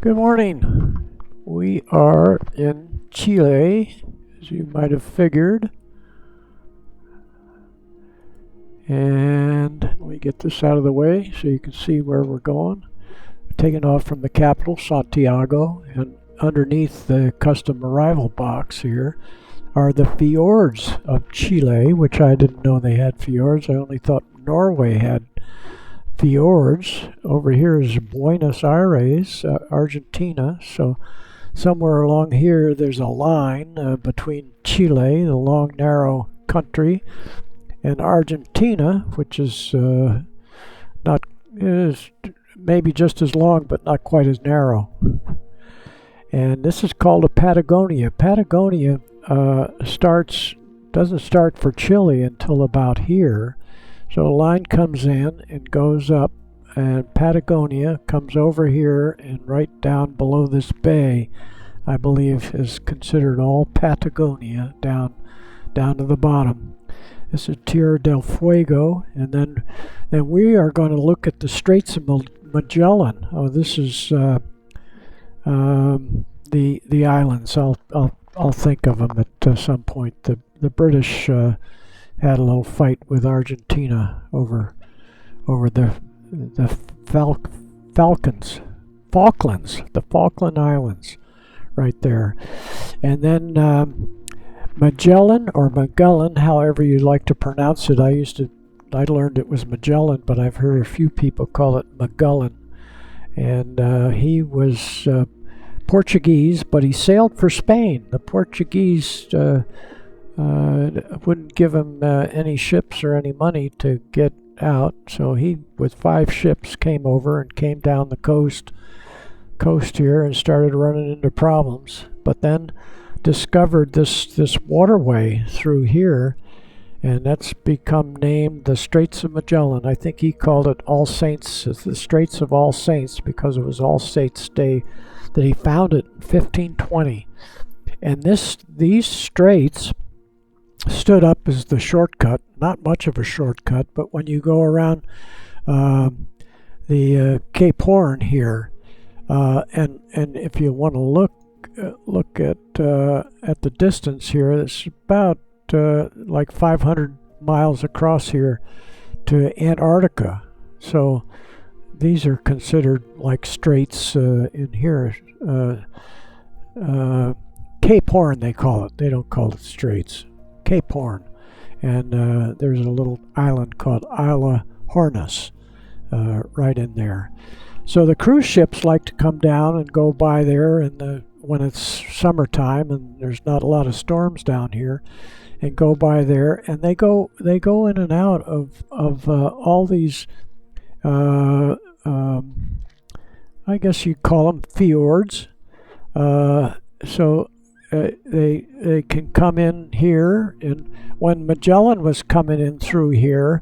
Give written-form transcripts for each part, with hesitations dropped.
Good morning. We are in Chile, as you might have figured. And let me get this out of the way so you can see where we're going. Taking off from the capital, Santiago, and underneath the custom arrival box here are the fjords of Chile, which I didn't know they had fjords. I only thought Norway had fjords. Over here is Buenos Aires, Argentina. So somewhere along here there's a line between Chile, the long narrow country, and Argentina, which is not is maybe just as long but not quite as narrow. And this is called a Patagonia. Patagonia doesn't start for Chile until about here. So a line comes in and goes up, and Patagonia comes over here, and right down below this bay, I believe, is considered all Patagonia down to the bottom. This is Tierra del Fuego, and then we are going to look at the Straits of Magellan. Oh, this is the islands. I'll think of them at some point. The British had a little fight with Argentina over the Falklands, the Falkland Islands, right there, and then Magellan or Magellan, however you like to pronounce it. I learned it was Magellan, but I've heard a few people call it Magellan, and he was Portuguese, but he sailed for Spain. The Portuguese wouldn't give him any ships or any money to get out, so he, with 5 ships, came over and came down the coast here and started running into problems. But then discovered this waterway through here, and that's become named the Straits of Magellan. I think he called it All Saints, the Straits of All Saints, because it was All Saints' Day that he found it in 1520. And these straits stood up as the shortcut, not much of a shortcut, but when you go around the Cape Horn here, and if you want to look at the distance here, it's about like 500 miles across here to Antarctica. So these are considered like straits in here. Cape Horn, they call it. They don't call it straits. Cape Horn. And there's a little island called Isla Hornos right in there. So the cruise ships like to come down and go by there when it's summertime and there's not a lot of storms down here, and go by there, and they go in and out of all these I guess you'd call them fjords. So they can come in here, and when Magellan was coming in through here,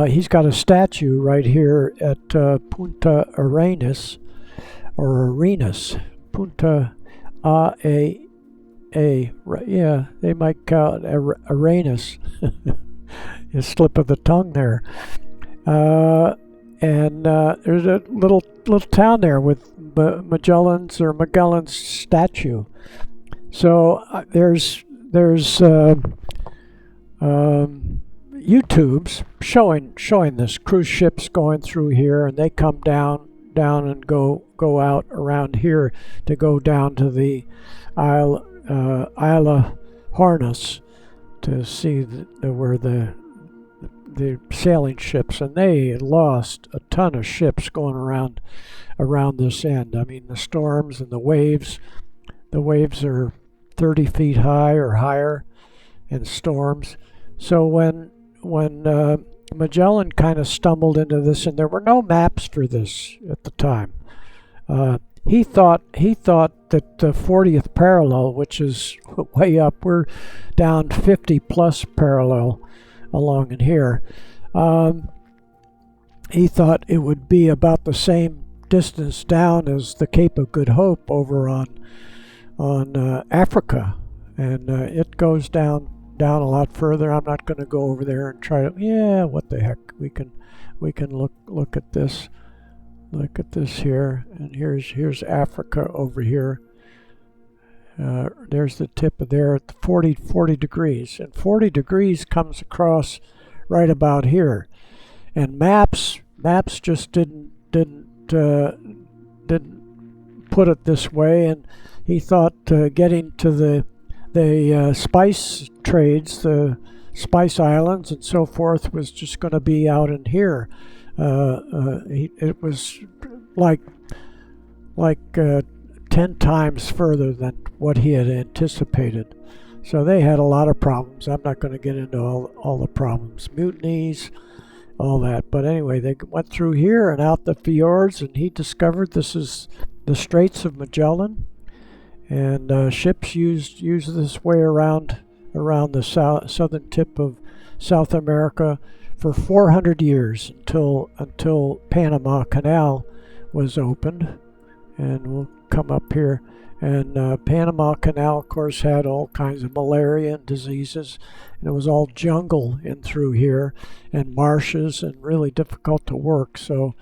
he's got a statue right here at Punta Arenas, or Arenas, Punta yeah, they might call it Arenas. A slip of the tongue there. And there's a little town there with Magellan's statue. So there's YouTubes showing this cruise ships going through here, and they come down and go out around here to go down to the Isla Hornos to see where the sailing ships, and they lost a ton of ships going around this end. I mean, the storms and the waves are 30 feet high or higher in storms. So when Magellan kind of stumbled into this, and there were no maps for this at the time, he thought that the 40th parallel, which is way up, we're down 50 plus parallel along in here, he thought it would be about the same distance down as the Cape of Good Hope over on Africa, and it goes down a lot further. I'm not going to go over there and try to. Yeah, what the heck? We can look at this Look at this here, and here's Africa over here. There's the tip of there at 40 degrees, and 40 degrees comes across right about here. And maps just didn't put it this way, and he thought getting to the spice trades, the Spice Islands and so forth, was just going to be out in here. It was like 10 times further than what he had anticipated. So they had a lot of problems. I'm not going to get into all the problems, mutinies, all that. But anyway, they went through here and out the fjords, and he discovered this is the Straits of Magellan. And ships used this way around the southern tip of South America for 400 years until Panama Canal was opened. And we'll come up here. And Panama Canal, of course, had all kinds of malaria and diseases. And it was all jungle in through here and marshes and really difficult to work. So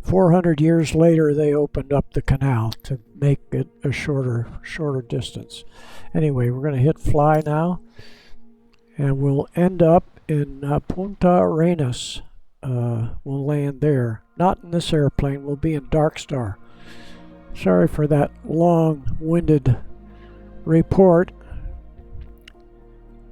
400 years later, they opened up the canal to make it a shorter distance. Anyway, we're going to hit fly now, and we'll end up in Punta Arenas. We'll land there. Not in this airplane. We'll be in Darkstar. Sorry for that long-winded report,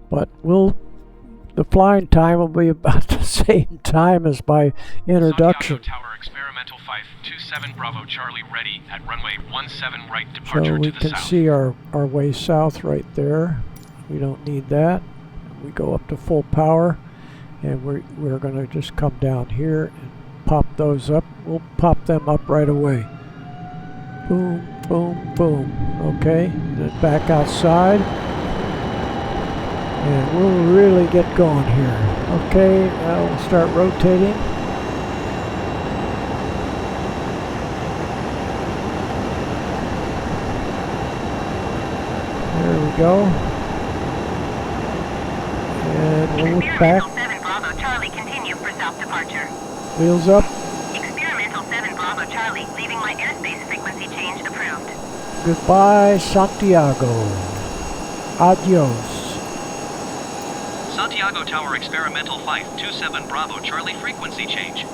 but the flying time will be about the same time as my introduction. Santiago Tower Experimental 527 Bravo Charlie ready at runway 17 right departure so we to the can south. see our way south right there. We don't need that. We go up to full power, and we're going to just come down here and pop those up. We'll pop them up right away. Boom, boom, boom. Okay, then back outside. And we'll really get going here. Okay, now we'll start rotating. There we go. And we'll look back. Experimental 7 Bravo Charlie, continue for south departure. Wheels up. Experimental 7 Bravo Charlie, leaving my airspace frequency change approved. Goodbye, Santiago. Adios. Santiago Tower Experimental 527 Bravo Charlie frequency change.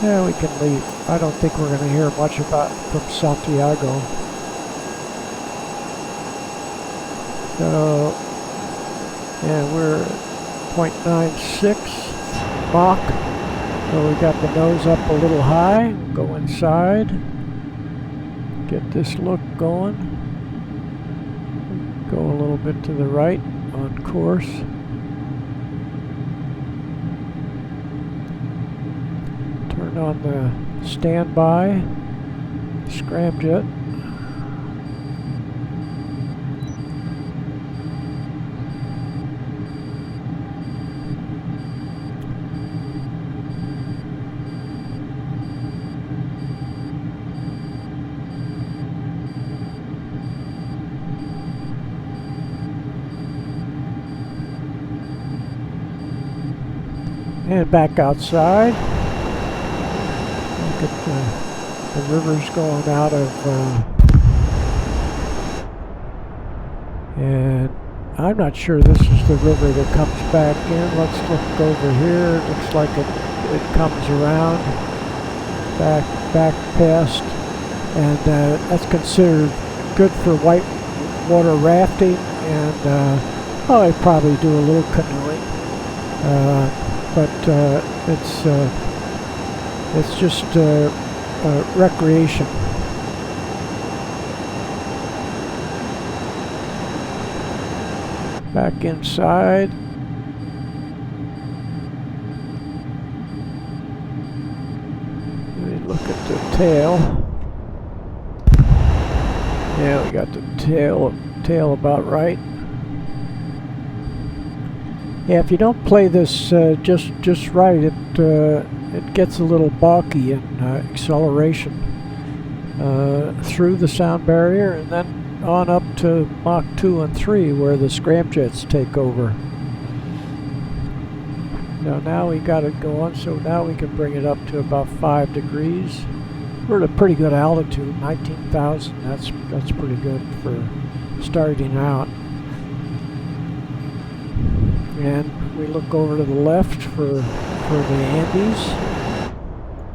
Yeah, we can leave. I don't think we're going to hear much from Santiago. So, yeah, we're 0.96 Mach. So we got the nose up a little high. We'll go inside. Get this look going. Go a little bit to the right on course. Turn on the standby scramjet. And back outside. Look at the rivers going out of... and I'm not sure this is the river that comes back in. Let's look over here. It looks like it comes around back past. And that's considered good for whitewater rafting. And I probably do a little canoeing. But it's just recreation. Back inside. Let me look at the tail. Yeah, we got the tail about right. Yeah, if you don't play this just right, it gets a little balky in acceleration through the sound barrier, and then on up to Mach 2 and 3, where the scramjets take over. So now we got it going, so now we can bring it up to about 5 degrees. We're at a pretty good altitude, 19,000. That's pretty good for starting out. And we look over to the left for the Andes,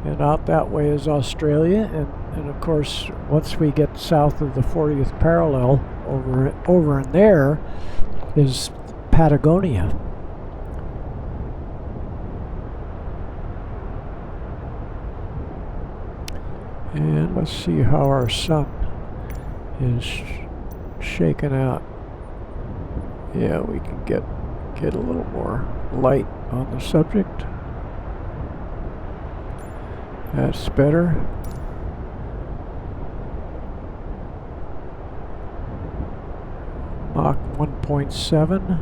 and out that way is Australia, and of course once we get south of the 40th parallel, over in there is Patagonia. And let's see how our sun is shaken out. Yeah, we can get a little more light on the subject. That's better. Mach 1.7.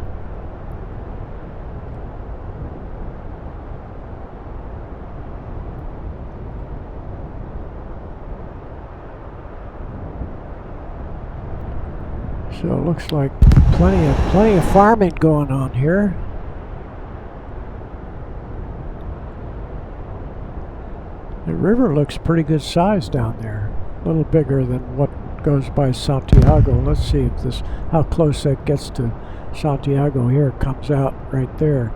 So it looks like plenty of farming going on here. The river looks pretty good size down there. A little bigger than what goes by Santiago. Let's see if how close that gets to Santiago. Here it comes out right there.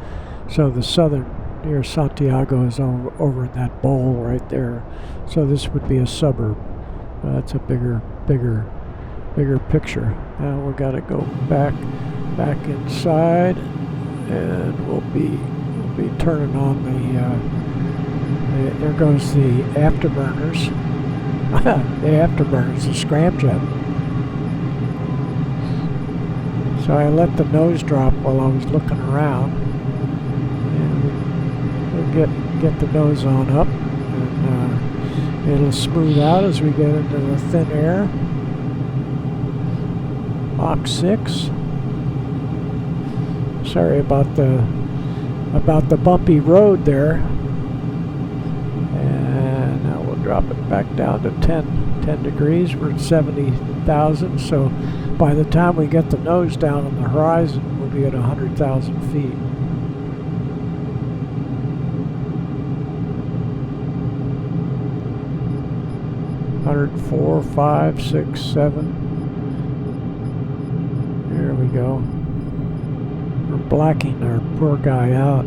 So the southern near Santiago is over in that bowl right there. So this would be a suburb. That's a bigger picture. Now we got to go back inside, and we'll be turning on there goes the afterburners. The afterburners, the scramjet. So I let the nose drop while I was looking around, and we'll get the nose on up, and it'll smooth out as we get into the thin air. Mach 6. Sorry about the bumpy road there. And now we'll drop it back down to 10 degrees. We're at 70,000. So by the time we get the nose down on the horizon, we'll be at 100,000 feet. $104, $5, $6, $7. There we go. We're blacking our poor guy out.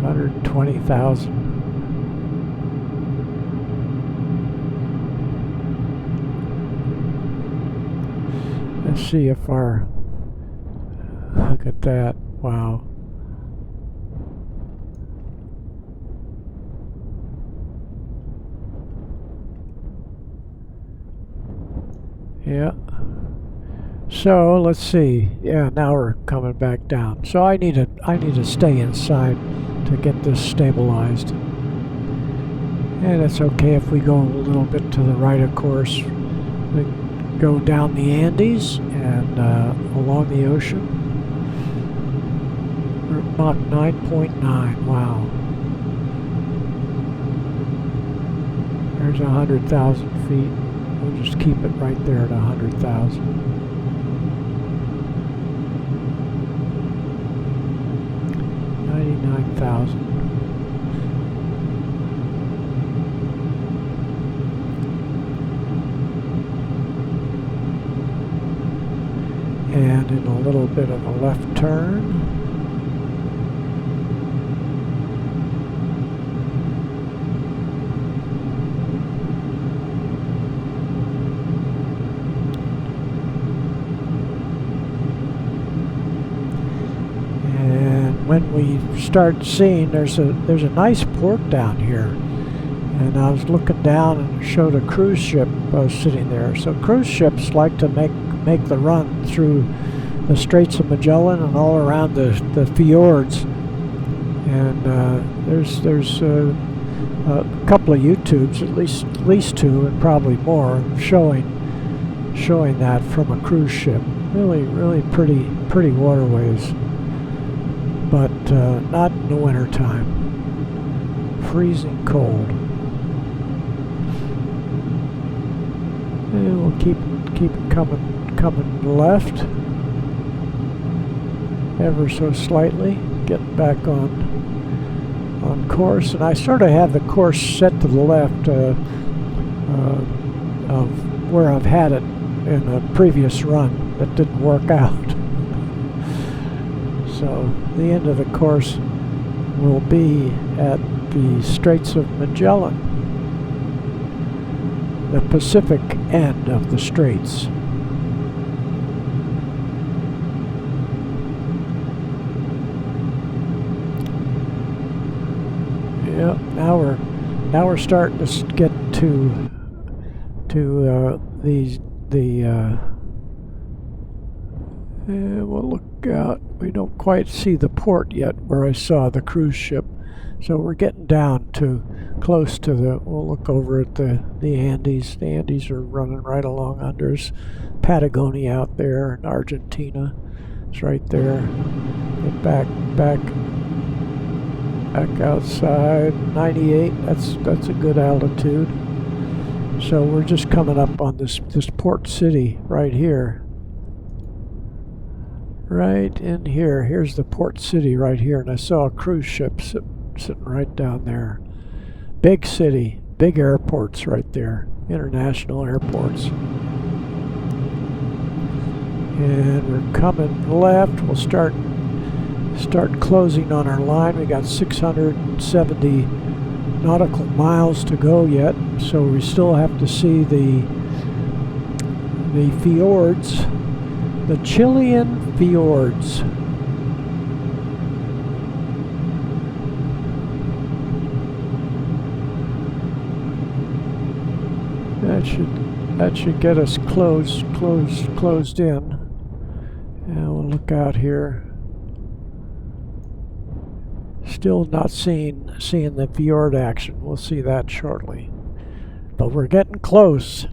120,000. Let's see if look at that. Wow. Yeah. So let's see. Yeah, now we're coming back down. So I need to stay inside to get this stabilized. And it's okay if we go a little bit to the right, of course. We go down the Andes and along the ocean. We're at Mach 9.9. Wow. There's 100,000 feet. We'll just keep it right there at 100,000. $99,000. And in a little bit of a left turn. When we start seeing there's a nice port down here, and I was looking down and it showed a cruise ship sitting there. So cruise ships like to make the run through the Straits of Magellan and all around the fjords. And there's a couple of YouTubes, at least two and probably more, showing that from a cruise ship. Really pretty waterways. But not in the winter time. Freezing cold. And we'll keep it coming left. ever so slightly, getting back on course, and I sort of have the course set to the left of where I've had it in a previous run that didn't work out. So the end of the course will be at the Straits of Magellan, the Pacific end of the Straits. Yep, now we're starting to get to we'll look out. We don't quite see the port yet where I saw the cruise ship, so we're getting down to close to the. We'll look over at the Andes. The Andes are running right along under us. Patagonia out there, and Argentina. It's right there. Get back outside. 98. That's a good altitude. So we're just coming up on this port city right here. Right in here. Here's the port city right here, and I saw a cruise ship sitting right down there. Big city, big airports right there, international airports. And we're coming left. We'll start closing on our line. We got 670 nautical miles to go yet, so we still have to see the fjords, the Chilean Fjords. That should get us closed in. And we'll look out here. Still not seeing the fjord action. We'll see that shortly. But we're getting close.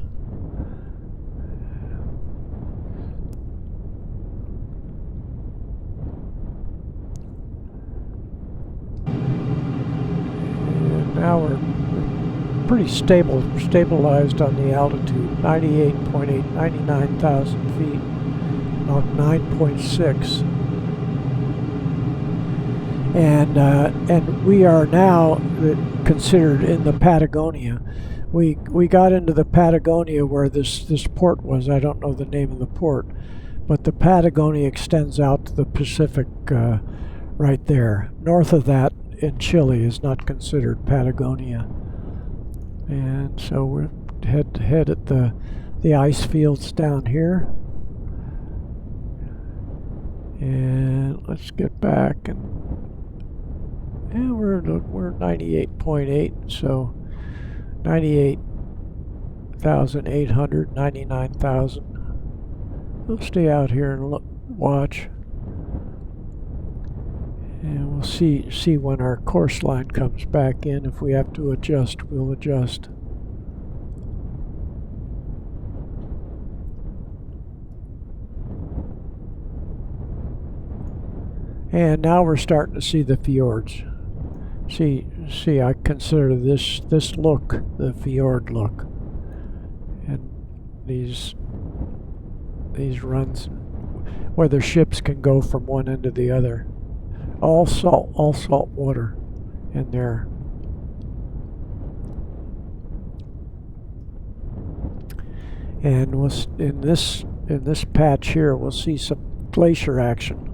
And now we're pretty stabilized on the altitude. 98.8, 99,000 feet, about 9.6. And we are now considered in the Patagonia. We got into the Patagonia where this port was. I don't know the name of the port, but the Patagonia extends out to the Pacific right there. North of that in Chile is not considered Patagonia. And so we're head to head at the ice fields down here. And let's get back, and we're 98.8, so 98,800, 99,000. We'll stay out here and watch, and we'll see when our course line comes back in. If we have to adjust, we'll adjust. And now we're starting to see the fjords. See, I consider this look the fjord look, and these runs where the ships can go from one end to the other. All salt water in there. And in this patch here, we'll see some glacier action.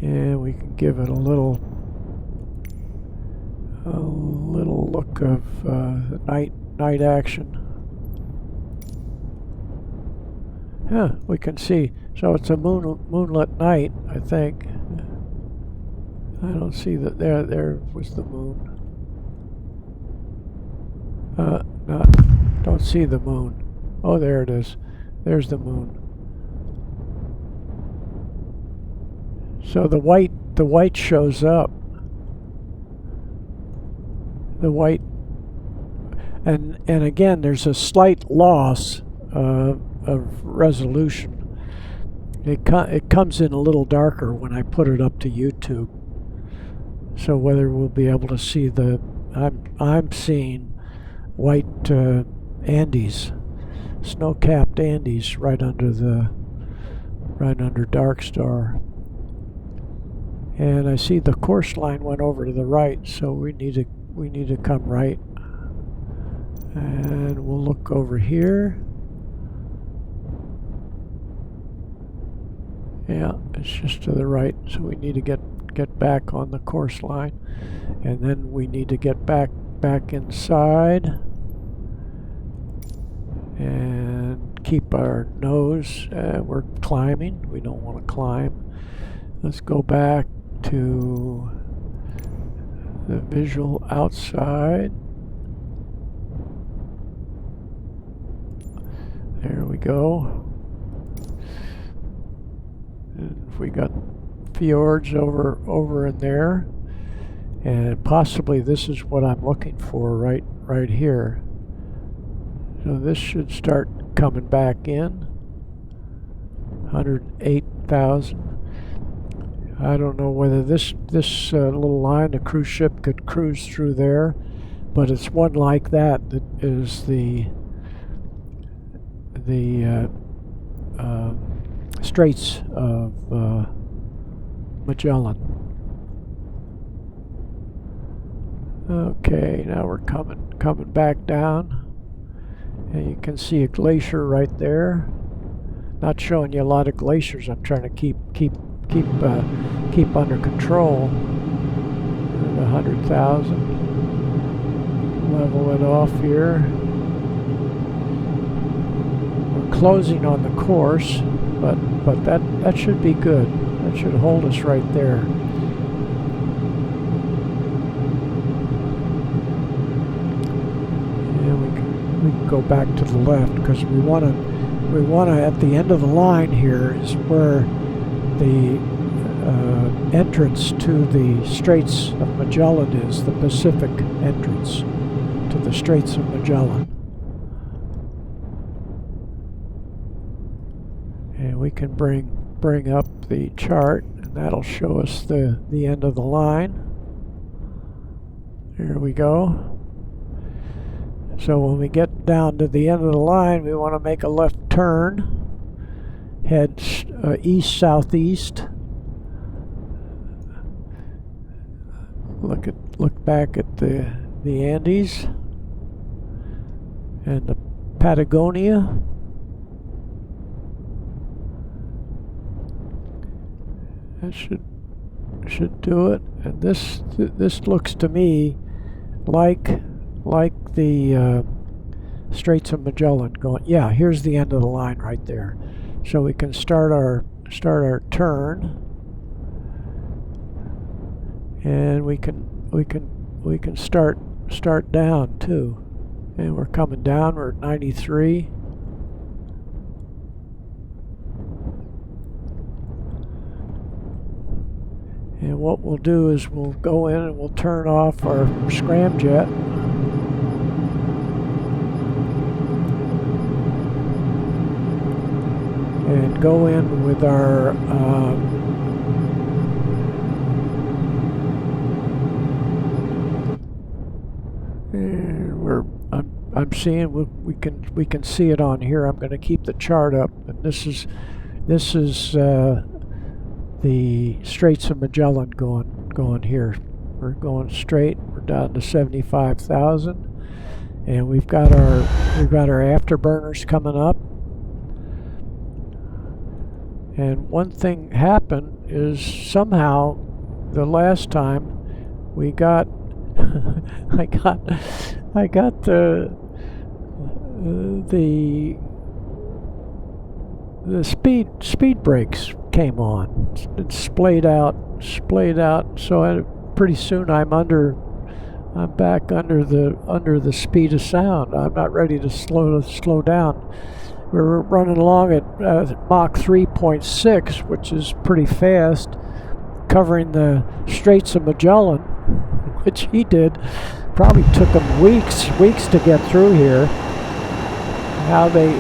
And we can give it a little look of night action. Yeah, we can see. So it's a moonlit night, I think. I don't see that. There was the moon. Don't see the moon. Oh, there it is. There's the moon. So the white shows up. The white, and again, there's a slight loss of resolution. It comes in a little darker when I put it up to YouTube. So whether we'll be able to see I'm seeing white Andes, snow-capped Andes, right under Darkstar. And I see the course line went over to the right, so we need to come right. And we'll look over here. Yeah, it's just to the right, so we need to get back on the course line, and then we need to get back inside and keep our nose. We're climbing. We don't want to climb. Let's go back to the visual outside. There we go. And we got fjords over in there, and possibly this is what I'm looking for right here. So this should start coming back in. 108,000. I don't know whether this little line, the cruise ship, could cruise through there, but it's one like that is the Straits of Magellan. Okay, now we're coming back down, and you can see a glacier right there. Not showing you a lot of glaciers. I'm trying to keep under control. 100,000. Level it off here. We're closing on the course, but that should be good. That should hold us right there. And we can go back to the left, because we want to at the end of the line here is where the entrance to the Straits of Magellan is, the Pacific entrance to the Straits of Magellan. And we can bring up the chart, and that'll show us the end of the line. Here we go. So when we get down to the end of the line, we want to make a left turn, head east-southeast. Look back at the Andes and the Patagonia. That should do it. And this looks to me like the Straits of Magellan going. Yeah, here's the end of the line right there. So we can start our turn, and we can start down too. And we're coming down. We're at 93. And what we'll do is we'll go in and we'll turn off our scramjet. And go in with our I'm seeing we can see it on here. I'm going to keep the chart up, and this is the Straits of Magellan going here. We're going straight. We're down to 75,000, and we've got our afterburners coming up. And one thing happened is somehow the last time we got I got the speed brakes came on. It's splayed out. So pretty soon I'm back under the speed of sound. I'm not ready to slow down. We're running along at Mach 3.6, which is pretty fast, covering the Straits of Magellan, which he did. Probably took them weeks to get through here. Now they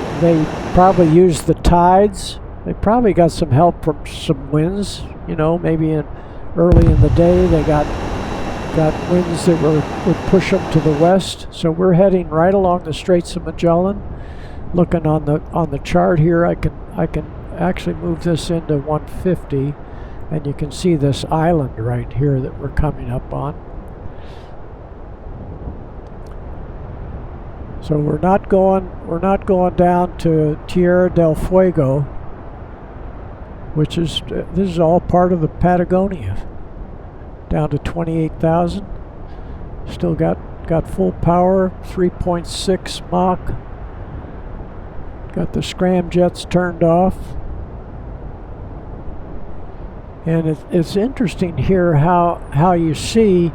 probably used the tides. They probably got some help from some winds. Maybe early in the day they got got winds that would push them to the west. So we're heading right along the Straits of Magellan. Looking on the chart here, I can actually move this into 150, and you can see this island right here that we're coming up on. So we're not going down to Tierra del Fuego, which is this is all part of the Patagonia. Down to 28,000. Still got full power, 3.6 Mach. Got the scramjets turned off. And it's interesting here how you see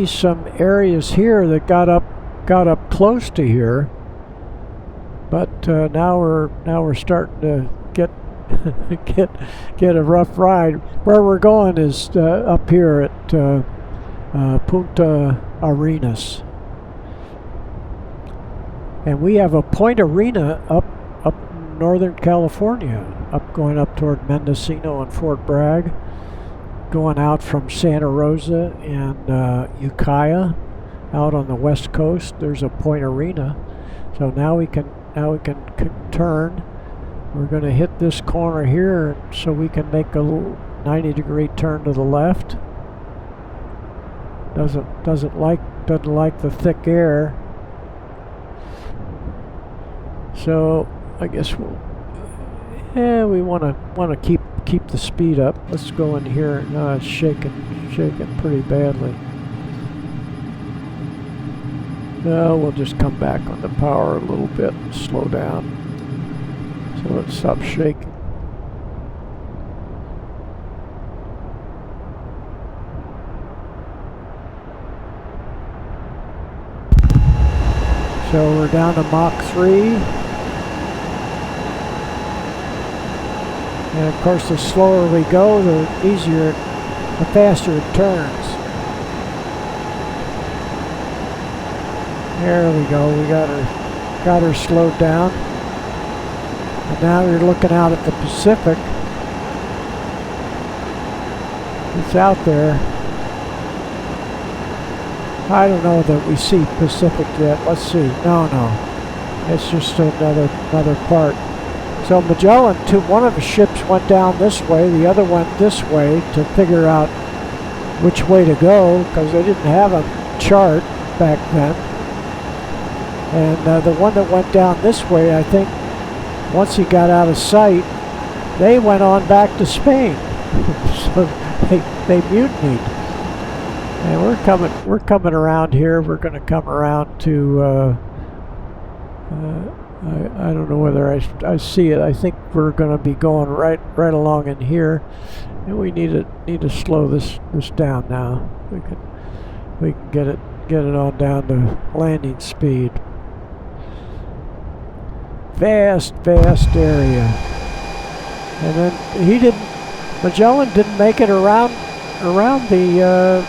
some areas here that got up close to here, but now we're starting to get get a rough ride. Where we're going is up here at Punta Arenas, and we have a point arena up Northern California, going up toward Mendocino and Fort Bragg, going out from Santa Rosa and Ukiah, out on the west coast. There's a point arena, so now we can turn. We're going to hit this corner here, so we can make a little 90-degree turn to the left. Doesn't like the thick air. So I guess we want to keep the speed up. Let's go in here. No, it's shaking pretty badly. No, we'll just come back on the power a little bit and slow down. So let's stop shaking. So we're down to Mach 3. And of course, the slower we go, the faster it turns. There we go. We got her slowed down. And now you're looking out at the Pacific. It's out there. I don't know that we see Pacific yet. Let's see. No. It's just another part. So Magellan, one of the ships went down this way, the other went this way to figure out which way to go, because they didn't have a chart back then. And the one that went down this way, I think, once he got out of sight, they went on back to Spain. So they mutinied. And we're coming around here. We're going to come around to I don't know whether I see it. I think we're going to be going right along in here, and we need to slow this down now. We can get it on down to landing speed. Vast area. And then Magellan didn't make it around the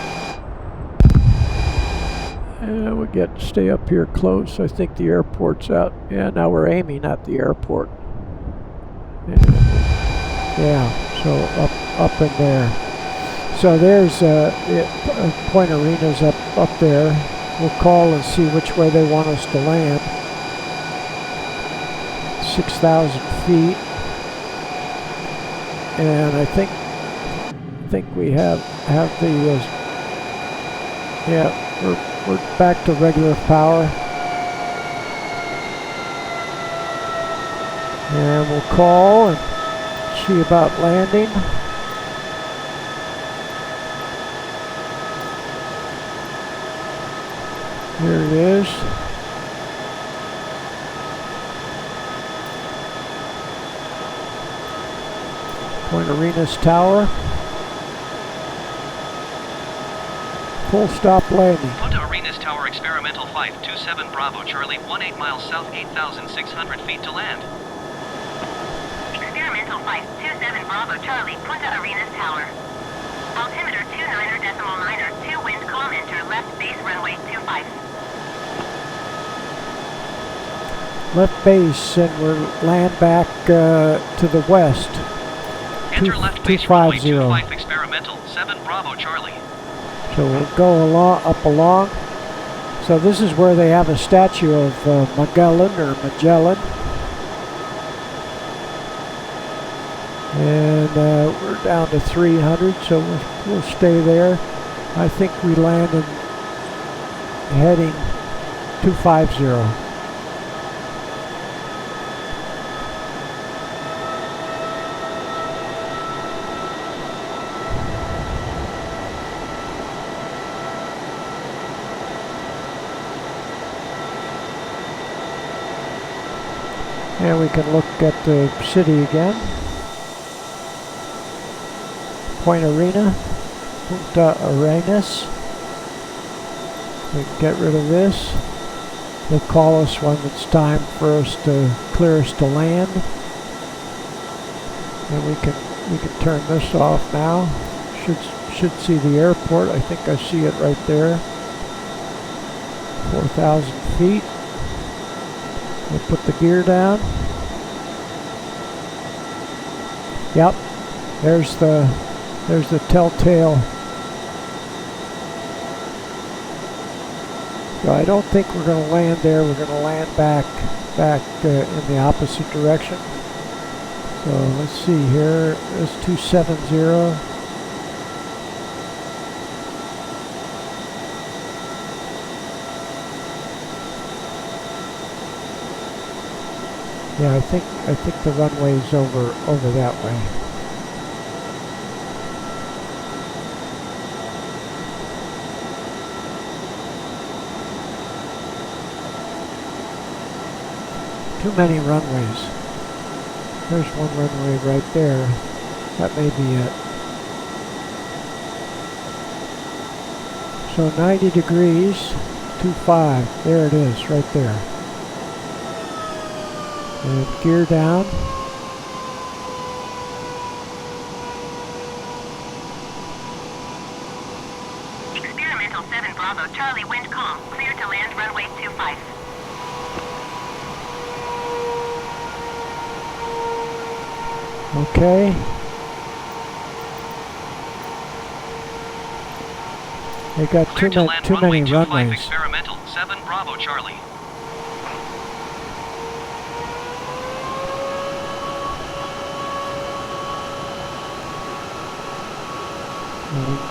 stay up here close. I think the airport's out. Yeah, now we're aiming at the airport. Yeah, so up in there. So there's Point Arenas up there. We'll call and see which way they want us to land. 6,000 feet, and I think we have the we're back to regular power, and we'll call and see about landing. Here it is. Point Arenas Tower. Full stop landing. Punta Arenas Tower Experimental Flight 27 Bravo Charlie, 18 miles south, 8,600 feet to land. Experimental Flight 27 Bravo Charlie, Punta Arenas Tower. Altimeter 29.9, 2 wind calm, enter left base runway 25. Left base, and we're land back to the west. Enter left base runway 25 experimental 7 Bravo Charlie. So we'll go up along. So this is where they have a statue of Magellan or Magellan. And we're down to 300, so we'll stay there. I think we land in heading 250. And we can look at the city again. Punta Arenas. We can get rid of this. They'll call us when it's time for us to clear us to land. And we can turn this off now. Should see the airport. I think I see it right there. 4,000 feet. We'll put the gear down. Yep, there's the telltale. So I don't think we're going to land there. We're going to land back in the opposite direction. So let's see here. There's 270. Yeah, I think the runway's over that way. Too many runways. There's one runway right there. That may be it. So 90 degrees, 25. There it is, right there. And gear down. Experimental 7 Bravo Charlie, wind calm, clear to land runway 25. Okay. They got too many runways. Experimental 7 Bravo Charlie.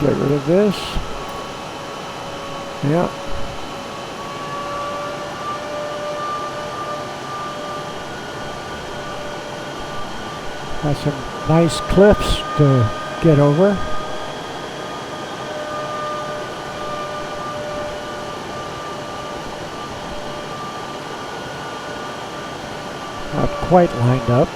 Get rid of this. Yep. Got some nice cliffs to get over. Not quite lined up.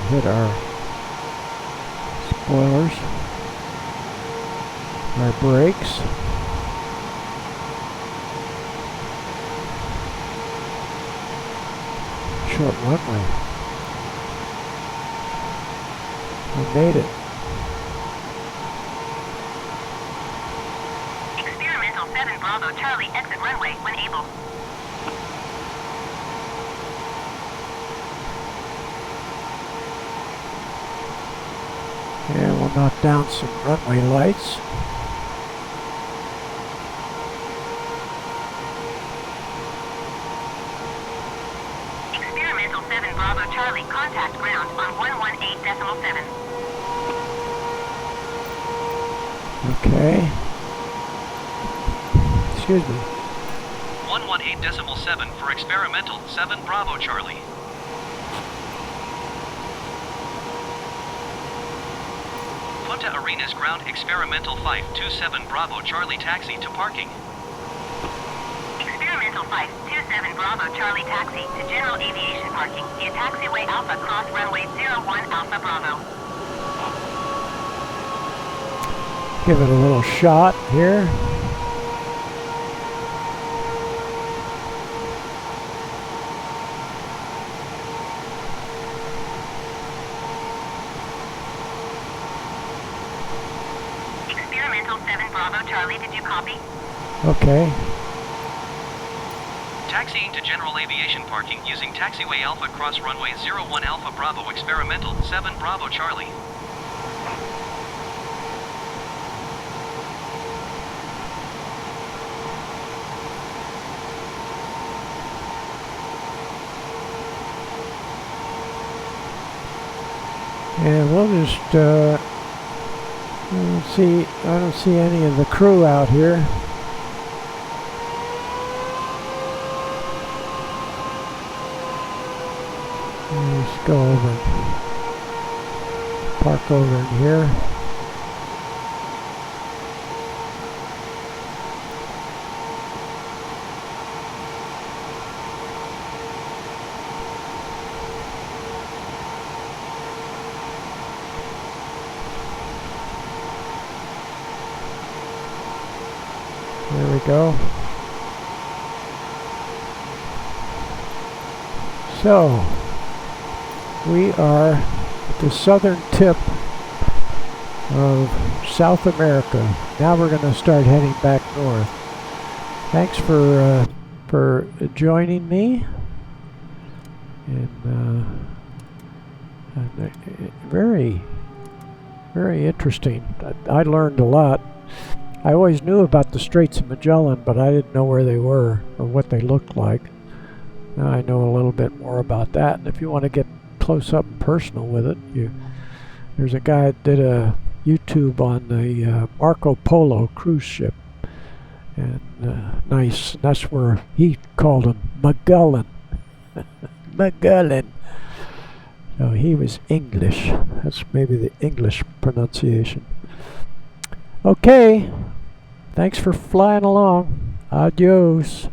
Hit our spoilers, our brakes. Short runway. We made it. Experimental 7 Bravo Charlie, exit runway when able. And we'll knock down some runway lights. Experimental 7 Bravo Charlie, contact ground on 118.7. Okay. Excuse me. 118.7 for experimental 7 Bravo Charlie. Punta Arenas ground experimental 527 Bravo Charlie taxi to parking. Experimental 527 Bravo Charlie taxi to general aviation parking via taxiway Alpha cross runway 01 Alpha Bravo. Give it a little shot here. Experimental 7 Bravo Charlie, did you copy? Okay. Taxiing to general aviation parking using taxiway Alpha Cross runway 01 Alpha Bravo experimental 7 Bravo Charlie. And we'll just see. I don't see any of the crew out here. Let's go over, park over in here. There we go. So, we are at the southern tip of South America. Now we're going to start heading back north. Thanks for joining me. And very, very interesting. I learned a lot. I always knew about the Straits of Magellan, but I didn't know where they were or what they looked like. Now I know a little bit more about that. And if you want to get close up and personal with it, there's a guy that did a YouTube on the Marco Polo cruise ship. And nice. That's where he called him Magellan. Magellan. So he was English. That's maybe the English pronunciation. Okay, thanks for flying along. Adios.